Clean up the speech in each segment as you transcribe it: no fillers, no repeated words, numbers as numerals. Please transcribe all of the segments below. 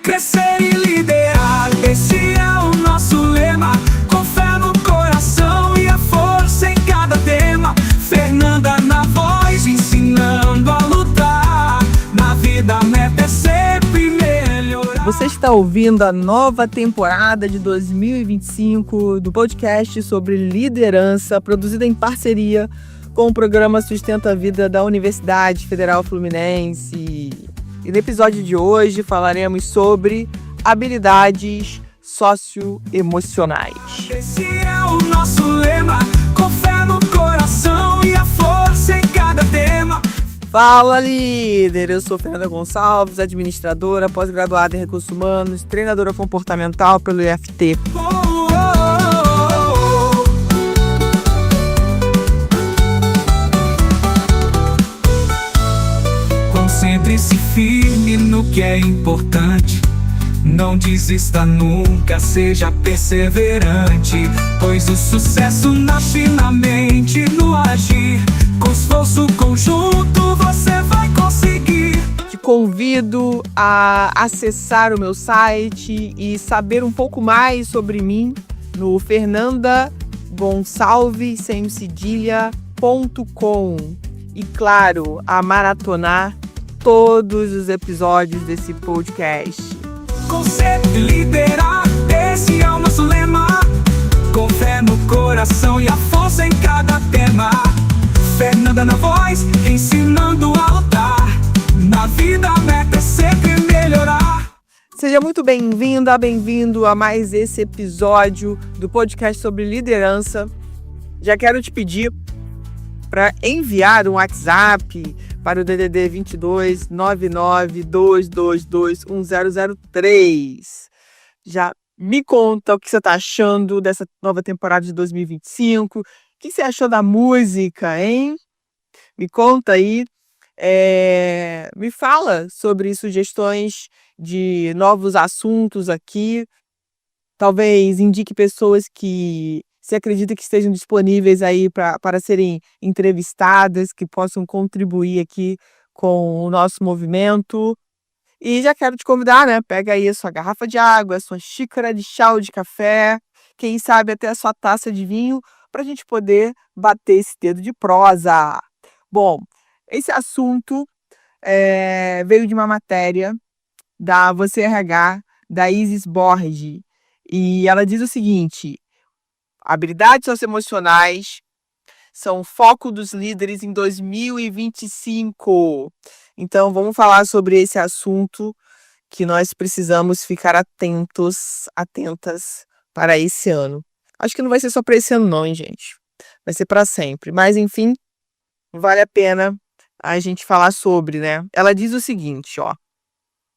crescer e liderar. Esse é o nosso lema, com fé no coração e a força em cada tema. Fernanda na voz, ensinando a lutar. Na vida a meta é sempre melhorar. Você está ouvindo a nova temporada de 2025 do podcast sobre liderança, produzida em parceria com o programa Sustenta a Vida da Universidade Federal Fluminense. E no episódio de hoje falaremos sobre habilidades socioemocionais. Esse é o nosso lema, com fé no coração e a força em cada tema. Fala, líder! Eu sou Fernanda Gonçalves, administradora, pós-graduada em Recursos Humanos, treinadora comportamental pelo IFT. Concentre-se firme no que é importante. Não desista nunca, seja perseverante, pois o sucesso nasce na mente, no agir. Com esforço conjunto você vai conseguir. Te convido a acessar o meu site e saber um pouco mais sobre mim no fernandagonçalves.com e, claro, a maratonar todos os episódios desse podcast. Consegue liderar, esse é o nosso lema, com fé no coração e a força em cada tema. Fernanda na voz, ensinando a lutar. Na vida a meta é sempre melhorar. Seja muito bem-vinda, bem-vindo a mais esse episódio do podcast sobre liderança. Já quero te pedir para enviar um WhatsApp para o DDD 22 99 222 1003. Já me conta o que você está achando dessa nova temporada de 2025. O que você achou da música, hein? Me conta aí. Me fala sobre sugestões de novos assuntos aqui. Talvez indique pessoas que você acredita que estejam disponíveis aí para serem entrevistadas, que possam contribuir aqui com o nosso movimento. E já quero te convidar, né? Pega aí a sua garrafa de água, a sua xícara de chá ou de café, quem sabe até a sua taça de vinho, para a gente poder bater esse dedo de prosa. Bom, esse assunto veio de uma matéria da Você RH, da Isis Borges, e ela diz o seguinte: habilidades socioemocionais são o foco dos líderes em 2025. Então, vamos falar sobre esse assunto que nós precisamos ficar atentas para esse ano. Acho que não vai ser só para esse ano não, hein, gente? Vai ser para sempre. Mas, enfim, vale a pena a gente falar sobre, né? Ela diz o seguinte, ó: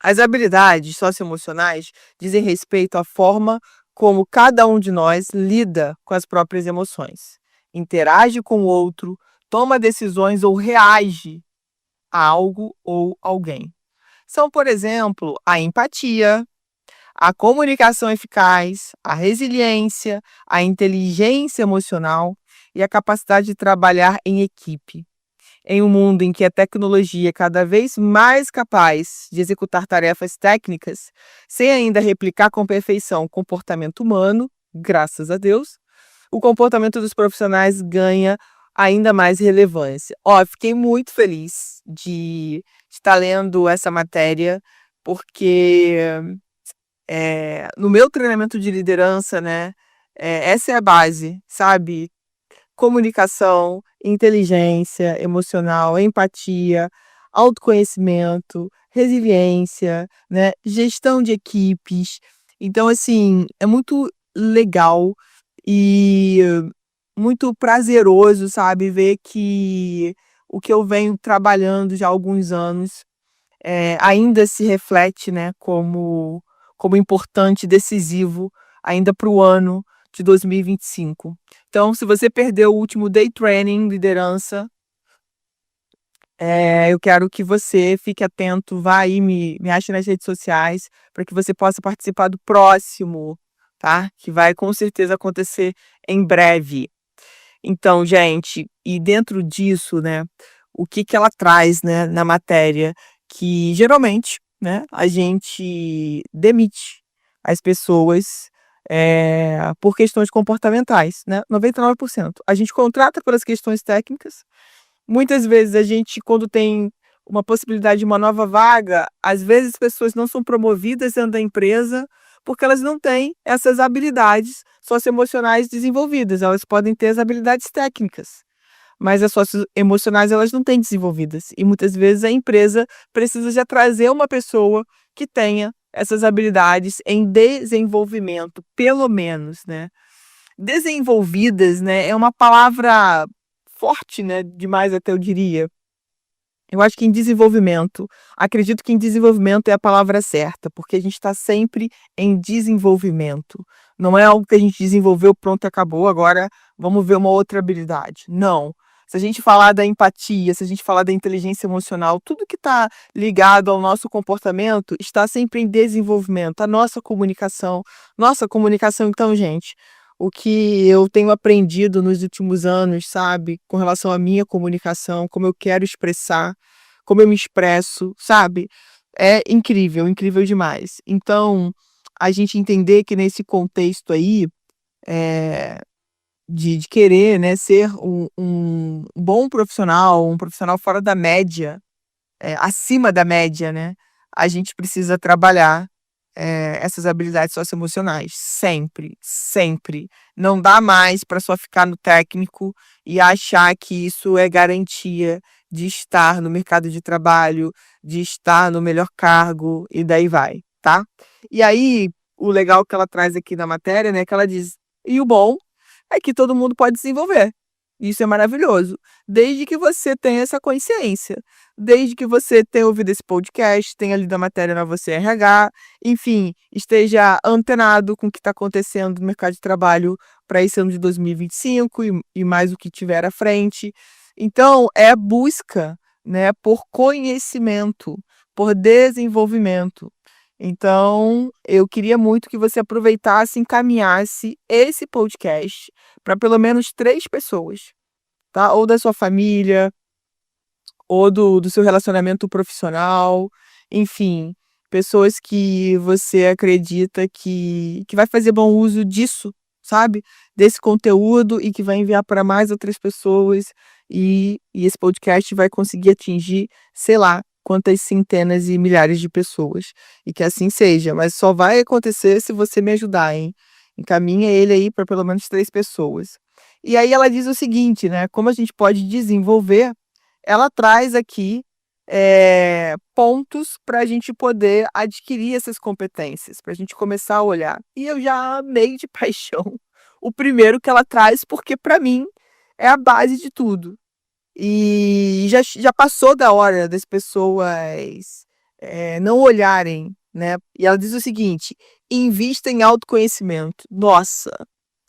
as habilidades socioemocionais dizem respeito à forma como cada um de nós lida com as próprias emoções, interage com o outro, toma decisões ou reage a algo ou alguém. São, por exemplo, a empatia, a comunicação eficaz, a resiliência, a inteligência emocional e a capacidade de trabalhar em equipe. Em um mundo em que a tecnologia é cada vez mais capaz de executar tarefas técnicas, sem ainda replicar com perfeição o comportamento humano, graças a Deus, o comportamento dos profissionais ganha ainda mais relevância. Fiquei muito feliz de estar lendo essa matéria, porque no meu treinamento de liderança, né, essa é a base, sabe? Comunicação, inteligência emocional, empatia, autoconhecimento, resiliência, né, gestão de equipes. Então, assim, é muito legal e muito prazeroso, sabe, ver que o que eu venho trabalhando já há alguns anos ainda se reflete, né, como importante, decisivo, ainda para o ano de 2025. Então, se você perdeu o último Day Training Liderança, eu quero que você fique atento, vá aí, me ache nas redes sociais, para que você possa participar do próximo, tá? Que vai com certeza acontecer em breve. Então, gente, e dentro disso, né, o que ela traz, né, na matéria, que geralmente né, a gente demite as pessoas por questões comportamentais, né? 99%. A gente contrata pelas questões técnicas. Muitas vezes a gente, quando tem uma possibilidade de uma nova vaga, às vezes as pessoas não são promovidas dentro da empresa porque elas não têm essas habilidades socioemocionais desenvolvidas. Elas podem ter as habilidades técnicas, mas as socioemocionais elas não têm desenvolvidas. E muitas vezes a empresa precisa já trazer uma pessoa que tenha essas habilidades em desenvolvimento, pelo menos, né? Desenvolvidas, né, é uma palavra forte, né, demais até eu diria. Eu acho que em desenvolvimento, acredito que em desenvolvimento é a palavra certa, porque a gente está sempre em desenvolvimento. Não é algo que a gente desenvolveu, pronto, acabou, agora vamos ver uma outra habilidade. Não. Se a gente falar da empatia, se a gente falar da inteligência emocional, tudo que está ligado ao nosso comportamento está sempre em desenvolvimento. A nossa comunicação, então, gente, o que eu tenho aprendido nos últimos anos, sabe, com relação à minha comunicação, como eu quero expressar, como eu me expresso, sabe, é incrível, incrível demais. Então, a gente entender que nesse contexto aí, eh, de querer, né, ser um bom profissional, um profissional fora da média, acima da média, né, a gente precisa trabalhar essas habilidades socioemocionais, sempre, sempre. Não dá mais para só ficar no técnico e achar que isso é garantia de estar no mercado de trabalho, de estar no melhor cargo e daí vai, tá? E aí, o legal que ela traz aqui na matéria, né, que ela diz: "E o bom é que todo mundo pode desenvolver". Isso é maravilhoso, desde que você tenha essa consciência, desde que você tenha ouvido esse podcast, tenha lido a matéria na Você RH, enfim, esteja antenado com o que está acontecendo no mercado de trabalho para esse ano de 2025 e mais o que tiver à frente. Então, é busca, né, por conhecimento, por desenvolvimento. Então, eu queria muito que você aproveitasse e encaminhasse esse podcast para pelo menos 3 pessoas, tá? Ou da sua família, ou do seu relacionamento profissional, enfim, pessoas que você acredita que vai fazer bom uso disso, sabe, desse conteúdo e que vai enviar para mais outras pessoas, e esse podcast vai conseguir atingir, sei lá, quantas centenas e milhares de pessoas. E que assim seja, mas só vai acontecer se você me ajudar, hein. Encaminha ele aí para pelo menos 3 pessoas. E aí ela diz o seguinte, né, como a gente pode desenvolver, ela traz aqui, pontos para a gente poder adquirir essas competências, para a gente começar a olhar. E eu já amei de paixão o primeiro que ela traz, porque para mim é a base de tudo. E já passou da hora das pessoas, não olharem, né. E ela diz o seguinte: "Invista em autoconhecimento". Nossa,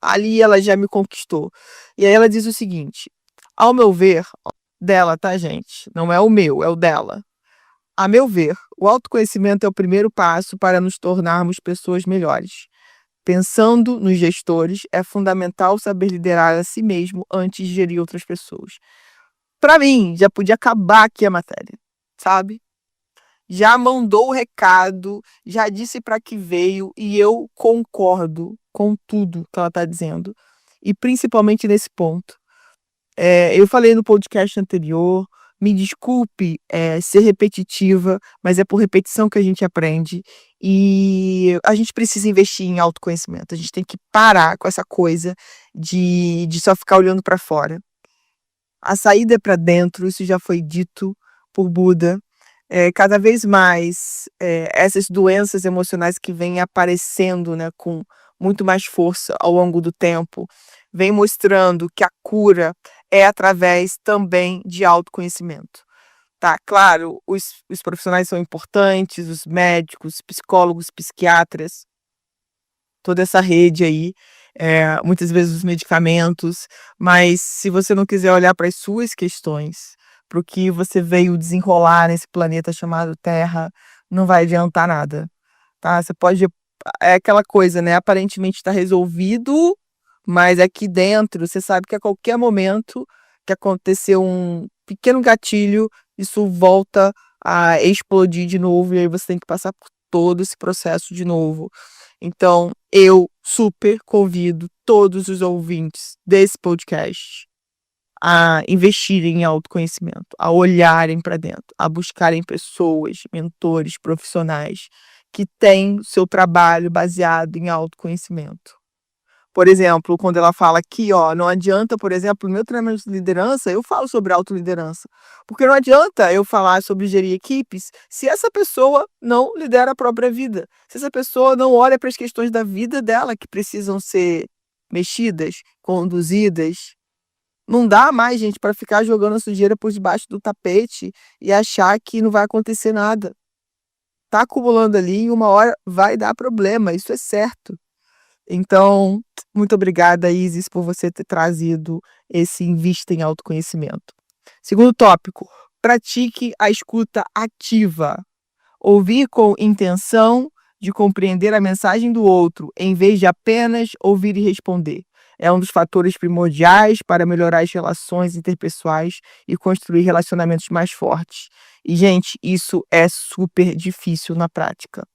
ali ela já me conquistou. E aí ela diz o seguinte: "Ao meu ver", dela, tá, gente, não é o meu, é o dela. "A meu ver, o autoconhecimento é o primeiro passo para nos tornarmos pessoas melhores. Pensando nos gestores, é fundamental saber liderar a si mesmo antes de gerir outras pessoas". Pra mim, já podia acabar aqui a matéria, sabe? Já mandou o recado, já disse para que veio e eu concordo com tudo que ela está dizendo. E principalmente nesse ponto. Eu falei no podcast anterior, me desculpe, ser repetitiva, mas é por repetição que a gente aprende. E a gente precisa investir em autoconhecimento. A gente tem que parar com essa coisa de só ficar olhando para fora. A saída é para dentro, isso já foi dito por Buda. Cada vez mais, essas doenças emocionais que vêm aparecendo, né, com muito mais força ao longo do tempo, vem mostrando que a cura é através também de autoconhecimento, tá. Claro, os profissionais são importantes, os médicos, psicólogos, psiquiatras, toda essa rede aí, muitas vezes os medicamentos, mas se você não quiser olhar para as suas questões, para o que você veio desenrolar nesse planeta chamado Terra, não vai adiantar nada, tá. Você pode é aquela coisa, né, aparentemente está resolvido, mas aqui dentro você sabe que a qualquer momento que acontecer um pequeno gatilho, isso volta a explodir de novo e aí você tem que passar por todo esse processo de novo. Então, eu super convido todos os ouvintes desse podcast a investirem em autoconhecimento, a olharem para dentro, a buscarem pessoas, mentores, profissionais que têm seu trabalho baseado em autoconhecimento. Por exemplo, quando ela fala aqui, ó, não adianta, por exemplo, no meu treinamento de liderança, eu falo sobre autoliderança. Porque não adianta eu falar sobre gerir equipes se essa pessoa não lidera a própria vida. Se essa pessoa não olha para as questões da vida dela que precisam ser mexidas, conduzidas. Não dá mais, gente, para ficar jogando a sujeira por debaixo do tapete e achar que não vai acontecer nada. Tá acumulando ali e uma hora vai dar problema, isso é certo. Então, muito obrigada, Isis, por você ter trazido esse Invista em Autoconhecimento. Segundo tópico, pratique a escuta ativa. Ouvir com intenção de compreender a mensagem do outro, em vez de apenas ouvir e responder. É um dos fatores primordiais para melhorar as relações interpessoais e construir relacionamentos mais fortes. E, gente, isso é super difícil na prática.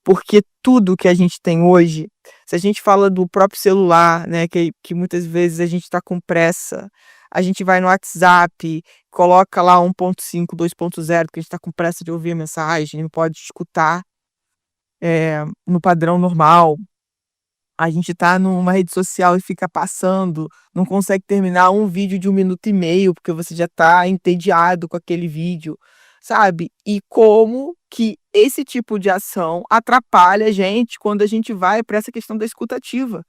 Porque tudo que a gente tem hoje, se a gente fala do próprio celular, né, que muitas vezes a gente está com pressa, a gente vai no WhatsApp, coloca lá 1.5, 2.0, porque a gente está com pressa de ouvir a mensagem, não pode escutar no padrão normal. A gente está numa rede social e fica passando, não consegue terminar um vídeo de 1 minuto e meio, porque você já está entediado com aquele vídeo, sabe? E como que esse tipo de ação atrapalha a gente quando a gente vai para essa questão da escuta ativa,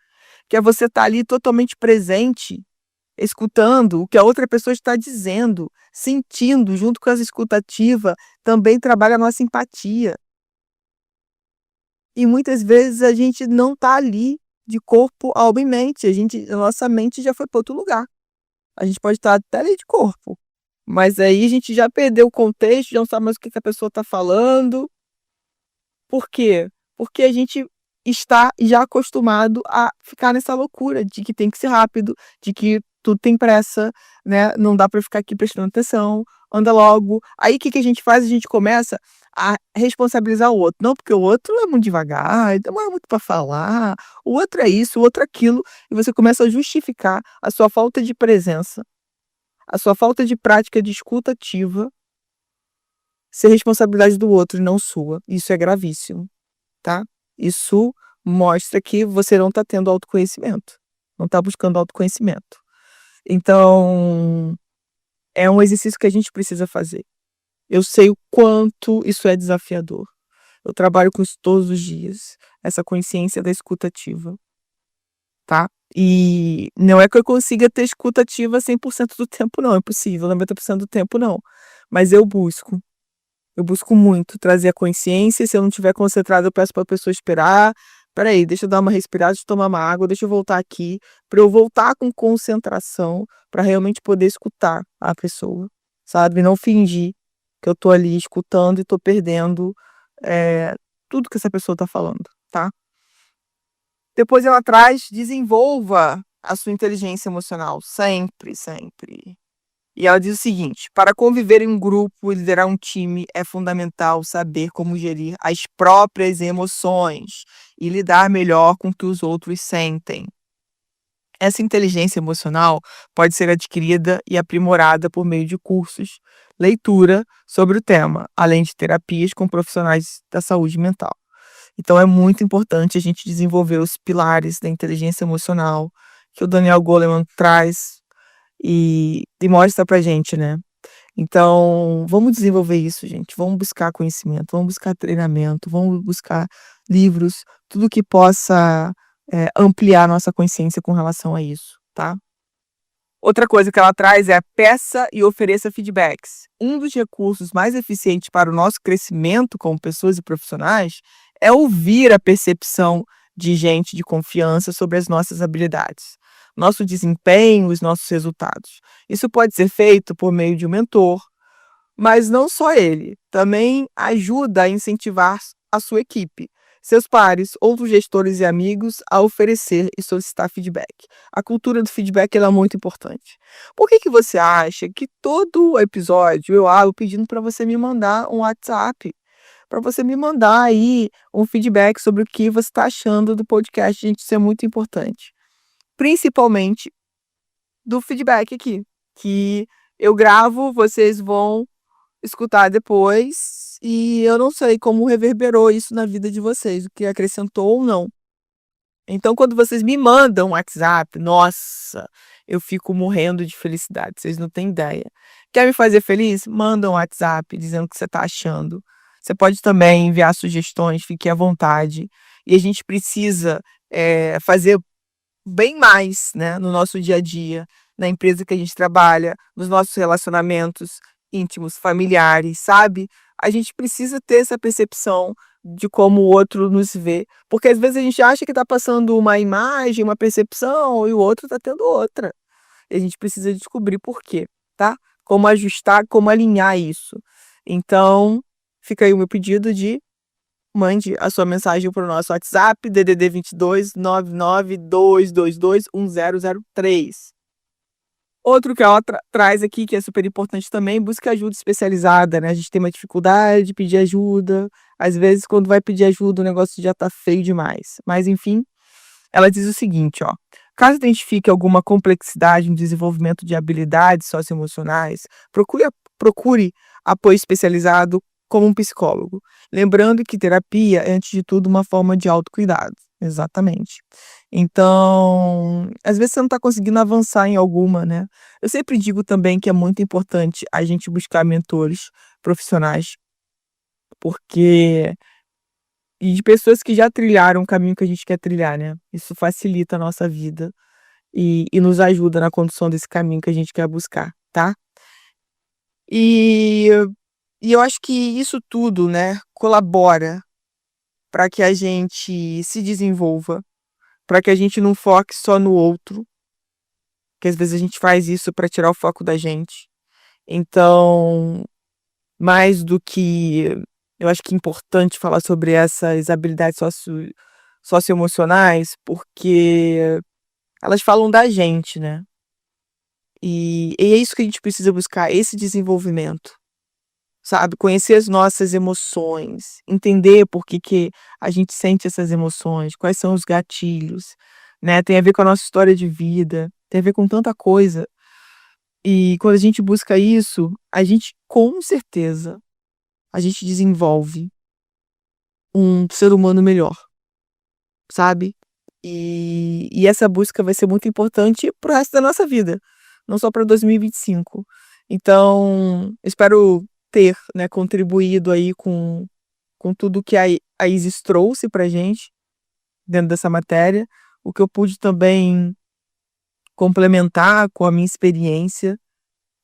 que é você estar ali totalmente presente, escutando o que a outra pessoa está dizendo, sentindo, junto com essa escuta ativa, também trabalha a nossa empatia. E muitas vezes a gente não está ali de corpo, alma e mente, a nossa mente já foi para outro lugar. A gente pode estar até ali de corpo, mas aí a gente já perdeu o contexto, já não sabe mais o que a pessoa está falando. Por quê? Porque a gente está já acostumado a ficar nessa loucura de que tem que ser rápido, de que tudo tem pressa, né, não dá para ficar aqui prestando atenção, anda logo. Aí o que a gente faz? A gente começa a responsabilizar o outro. Não, porque o outro é muito devagar, demora muito para falar, o outro é isso, o outro é aquilo, e você começa a justificar a sua falta de presença, a sua falta de prática de escuta ativa ser responsabilidade do outro e não sua. Isso é gravíssimo, tá? Isso mostra que você não está tendo autoconhecimento, não está buscando autoconhecimento. Então, é um exercício que a gente precisa fazer. Eu sei o quanto isso é desafiador. Eu trabalho com isso todos os dias, essa consciência da escuta ativa, tá? E não é que eu consiga ter escuta ativa 100% do tempo, não, é impossível, 90% do tempo não. Mas eu busco muito trazer a consciência, se eu não estiver concentrada, eu peço para a pessoa esperar. Espera aí, deixa eu dar uma respirada, deixa eu tomar uma água, deixa eu voltar aqui, para eu voltar com concentração, para realmente poder escutar a pessoa, sabe? Não fingir que eu tô ali escutando e tô perdendo tudo que essa pessoa tá falando, tá? Depois ela traz, desenvolva a sua inteligência emocional, sempre, sempre. E ela diz o seguinte: para conviver em um grupo e liderar um time é fundamental saber como gerir as próprias emoções e lidar melhor com o que os outros sentem. Essa inteligência emocional pode ser adquirida e aprimorada por meio de cursos, leitura sobre o tema, além de terapias com profissionais da saúde mental. Então é muito importante a gente desenvolver os pilares da inteligência emocional que o Daniel Goleman traz e mostra pra gente, né? Então, vamos desenvolver isso, gente. Vamos buscar conhecimento, vamos buscar treinamento, vamos buscar livros, tudo que possa ampliar a nossa consciência com relação a isso, tá? Outra coisa que ela traz é peça e ofereça feedbacks. Um dos recursos mais eficientes para o nosso crescimento como pessoas e profissionais é ouvir a percepção de gente de confiança sobre as nossas habilidades, nosso desempenho, os nossos resultados. Isso pode ser feito por meio de um mentor, mas não só ele, também ajuda a incentivar a sua equipe. seus pares, outros gestores e amigos a oferecer e solicitar feedback. A cultura do feedback ela é muito importante. Por que você acha que todo episódio eu abro pedindo para você me mandar um WhatsApp? Para você me mandar aí um feedback sobre o que você está achando do podcast, gente, isso é muito importante. Principalmente do feedback aqui, que eu gravo, vocês vão escutar depois e eu não sei como reverberou isso na vida de vocês, o que acrescentou ou não. Então, quando vocês me mandam um WhatsApp, nossa, eu fico morrendo de felicidade, vocês não têm ideia. Quer me fazer feliz? Manda um WhatsApp dizendo o que você está achando. Você pode também enviar sugestões, fique à vontade. E a gente precisa fazer bem mais, né, no nosso dia a dia, na empresa que a gente trabalha, nos nossos relacionamentos íntimos, familiares, sabe? A gente precisa ter essa percepção de como o outro nos vê, porque às vezes a gente acha que está passando uma imagem, uma percepção, e o outro está tendo outra. E a gente precisa descobrir por quê, tá? Como ajustar, como alinhar isso. Então, fica aí o meu pedido de mande a sua mensagem para o nosso WhatsApp, DDD 22 99 222 1003. Outro que ela traz aqui, que é super importante também, busca ajuda especializada, né? A gente tem uma dificuldade de pedir ajuda. Às vezes, quando vai pedir ajuda, o negócio já tá feio demais. Mas, enfim, ela diz o seguinte, ó. Caso identifique alguma complexidade no desenvolvimento de habilidades socioemocionais, procure apoio especializado como um psicólogo. Lembrando que terapia é, antes de tudo, uma forma de autocuidado. Exatamente. Então, às vezes você não está conseguindo avançar em alguma, né? Eu sempre digo também que é muito importante a gente buscar mentores profissionais, porque e de pessoas que já trilharam o caminho que a gente quer trilhar, né? Isso facilita a nossa vida e nos ajuda na condução desse caminho que a gente quer buscar, tá? E eu acho que isso tudo, né, colabora para que a gente se desenvolva, para que a gente não foque só no outro, que às vezes a gente faz isso para tirar o foco da gente. Então, mais do que eu acho que é importante falar sobre essas habilidades socioemocionais, porque elas falam da gente, né? E é isso que a gente precisa buscar, esse desenvolvimento, sabe? Conhecer as nossas emoções, entender por que a gente sente essas emoções, quais são os gatilhos, né? Tem a ver com a nossa história de vida, tem a ver com tanta coisa. E quando a gente busca isso, a gente, com certeza, a gente desenvolve um ser humano melhor, sabe? E essa busca vai ser muito importante pro resto da nossa vida, não só para 2025. Então, espero ter, né, contribuído aí com tudo que a Isis trouxe pra gente dentro dessa matéria, o que eu pude também complementar com a minha experiência,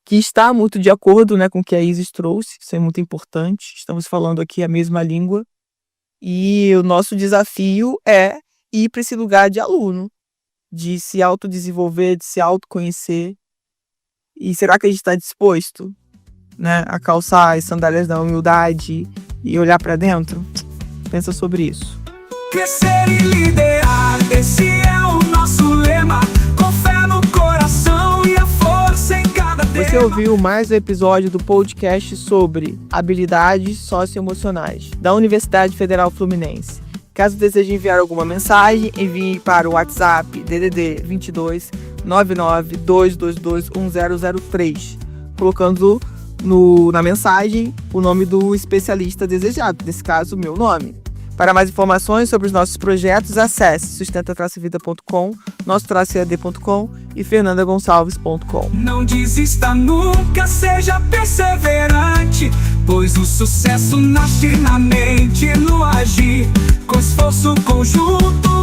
que está muito de acordo, né, com o que a Isis trouxe, isso é muito importante, estamos falando aqui a mesma língua, e o nosso desafio é ir para esse lugar de aluno, de se autodesenvolver, de se autoconhecer. E será que a gente está disposto, né, a calçar as sandálias da humildade e olhar para dentro? Pensa sobre isso. Crescer e liderar, esse é o nosso lema. Com fé no coração e a força em cada tema. Você ouviu mais um episódio do podcast sobre habilidades socioemocionais da Universidade Federal Fluminense. Caso deseje enviar alguma mensagem, envie para o WhatsApp DDD 22 99 222 1003, colocando na mensagem o nome do especialista desejado, nesse caso, o meu nome. Para mais informações sobre os nossos projetos, acesse sustenta-vida.com, nosso-ead.com e fernandagonçalves.com. Não desista nunca, seja perseverante, pois o sucesso nasce na mente, no agir, com esforço conjunto